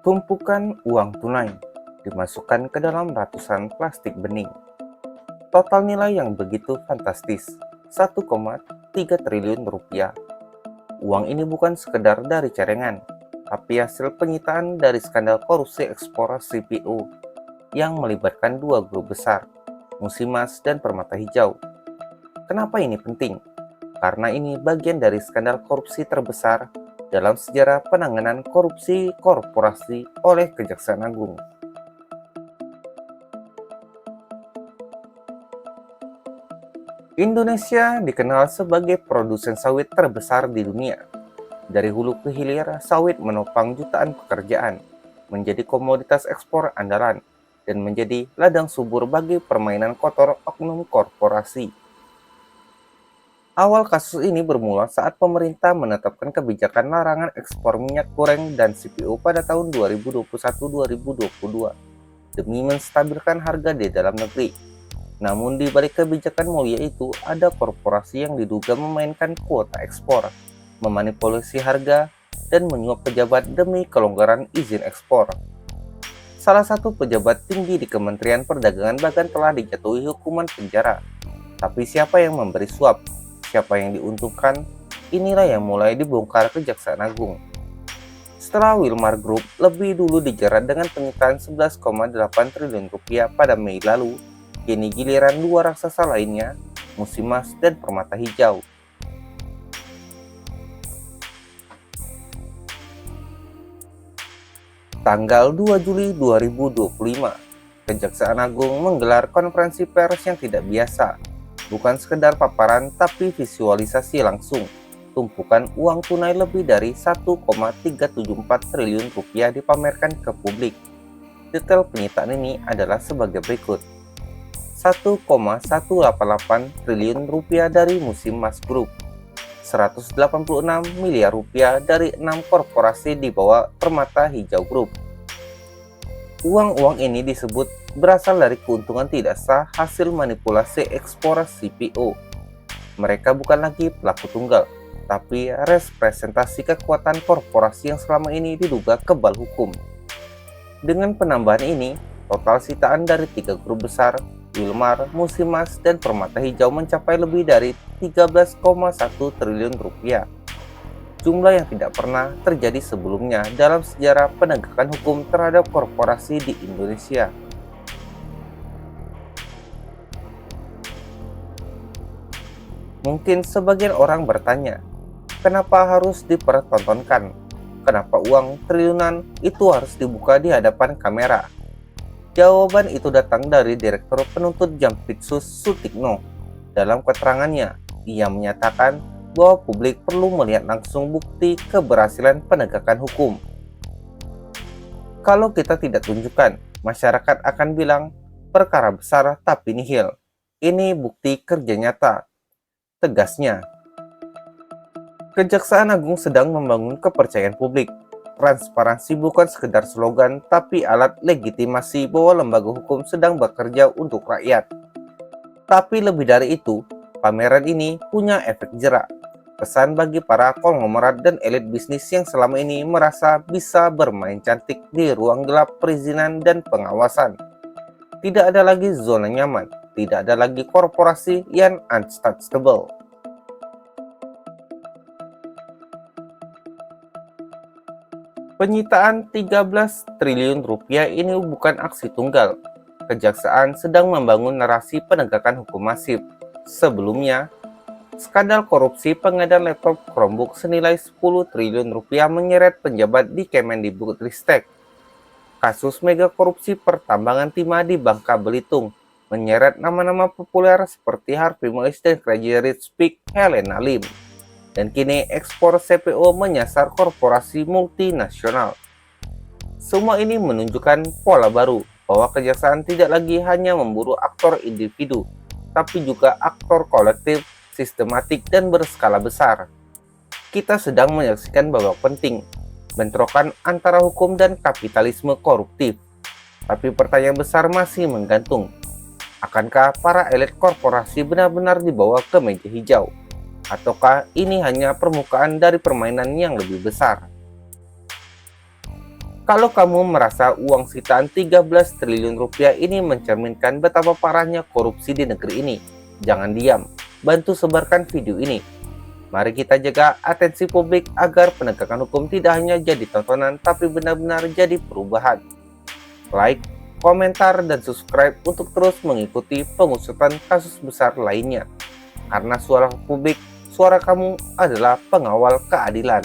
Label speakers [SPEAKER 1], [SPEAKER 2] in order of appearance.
[SPEAKER 1] Tumpukan uang tunai dimasukkan ke dalam ratusan plastik bening. Total nilai yang begitu fantastis, 1,3 triliun rupiah. Uang ini bukan sekedar dari cerengan, tapi hasil penyitaan dari skandal korupsi ekspor CPO yang melibatkan dua grup besar, Musimas dan Permata Hijau. Kenapa ini penting? Karena ini bagian dari skandal korupsi terbesar dalam sejarah penanganan korupsi korporasi oleh Kejaksaan Agung. Indonesia dikenal sebagai produsen sawit terbesar di dunia. Dari hulu ke hilir, sawit menopang jutaan pekerjaan, menjadi komoditas ekspor andalan, dan menjadi ladang subur bagi permainan kotor oknum korporasi. Awal kasus ini bermula saat pemerintah menetapkan kebijakan larangan ekspor minyak goreng dan CPO pada tahun 2021-2022 demi menstabilkan harga di dalam negeri. Namun di balik kebijakan mulia itu, ada korporasi yang diduga memainkan kuota ekspor, memanipulasi harga, dan menyuap pejabat demi kelonggaran izin ekspor. Salah satu pejabat tinggi di Kementerian Perdagangan bahkan telah dijatuhi hukuman penjara. Tapi siapa yang memberi suap? Siapa yang diuntungkan? Inilah yang mulai dibongkar Kejaksaan Agung. Setelah Wilmar Group lebih dulu dijerat dengan penyitaan 11,8 triliun rupiah pada Mei lalu, kini giliran dua raksasa lainnya, Musimas dan Permata Hijau. Tanggal 2 Juli 2025, Kejaksaan Agung menggelar konferensi pers yang tidak biasa. Bukan sekedar paparan, tapi visualisasi langsung. Tumpukan uang tunai lebih dari 1,374 triliun rupiah dipamerkan ke publik. Detail penyitaan ini adalah sebagai berikut. 1,188 triliun rupiah dari Musimas Group, 186 miliar rupiah dari 6 korporasi di bawah Permata Hijau Group. Uang-uang ini disebut berasal dari keuntungan tidak sah hasil manipulasi ekspor CPO. Mereka bukan lagi pelaku tunggal, tapi representasi kekuatan korporasi yang selama ini diduga kebal hukum. Dengan penambahan ini, total sitaan dari 3 grup besar, Wilmar, Musimas, dan Permata Hijau mencapai lebih dari 13,1 triliun rupiah. Jumlah yang tidak pernah terjadi sebelumnya dalam sejarah penegakan hukum terhadap korporasi di Indonesia. Mungkin sebagian orang bertanya, kenapa harus dipertontonkan? Kenapa uang triliunan itu harus dibuka di hadapan kamera? Jawaban itu datang dari Direktur Penuntut Jampitsus Sutikno. Dalam keterangannya, ia menyatakan bahwa publik perlu melihat langsung bukti keberhasilan penegakan hukum. Kalau kita tidak tunjukkan, masyarakat akan bilang, perkara besar tapi nihil. Ini bukti kerja nyata, tegasnya. Kejaksaan Agung sedang membangun kepercayaan publik. Transparansi bukan sekedar slogan, tapi alat legitimasi bahwa lembaga hukum sedang bekerja untuk rakyat. Tapi lebih dari itu, pameran ini punya efek jerak. Pesan bagi para konglomerat dan elit bisnis yang selama ini merasa bisa bermain cantik di ruang gelap perizinan dan pengawasan. Tidak ada lagi zona nyaman, tidak ada lagi korporasi yang untouchable. Penyitaan 13 triliun rupiah ini bukan aksi tunggal. Kejaksaan sedang membangun narasi penegakan hukum masif. Sebelumnya, skandal korupsi pengadaan laptop Chromebook senilai 10 triliun rupiah menyeret penjabat di Kemendikbudristek. Kasus mega korupsi pertambangan timah di Bangka Belitung menyeret nama-nama populer seperti Harvey Mois dan Crazy Rich Pig Helena Lim. Dan kini ekspor CPO menyasar korporasi multinasional. Semua ini menunjukkan pola baru, bahwa kejaksaan tidak lagi hanya memburu aktor individu, tapi juga aktor kolektif, sistematik, dan berskala besar. Kita sedang menyaksikan babak penting, bentrokan antara hukum dan kapitalisme koruptif. Tapi pertanyaan besar masih menggantung. Akankah para elit korporasi benar-benar dibawa ke meja hijau? Ataukah ini hanya permukaan dari permainan yang lebih besar? Kalau kamu merasa uang sitaan 13 triliun rupiah ini mencerminkan betapa parahnya korupsi di negeri ini, jangan diam, bantu sebarkan video ini. Mari kita jaga atensi publik agar penegakan hukum tidak hanya jadi tontonan tapi benar-benar jadi perubahan. Like, komentar, dan subscribe untuk terus mengikuti pengusutan kasus besar lainnya. Karena suara publik, suara kamu adalah pengawal keadilan.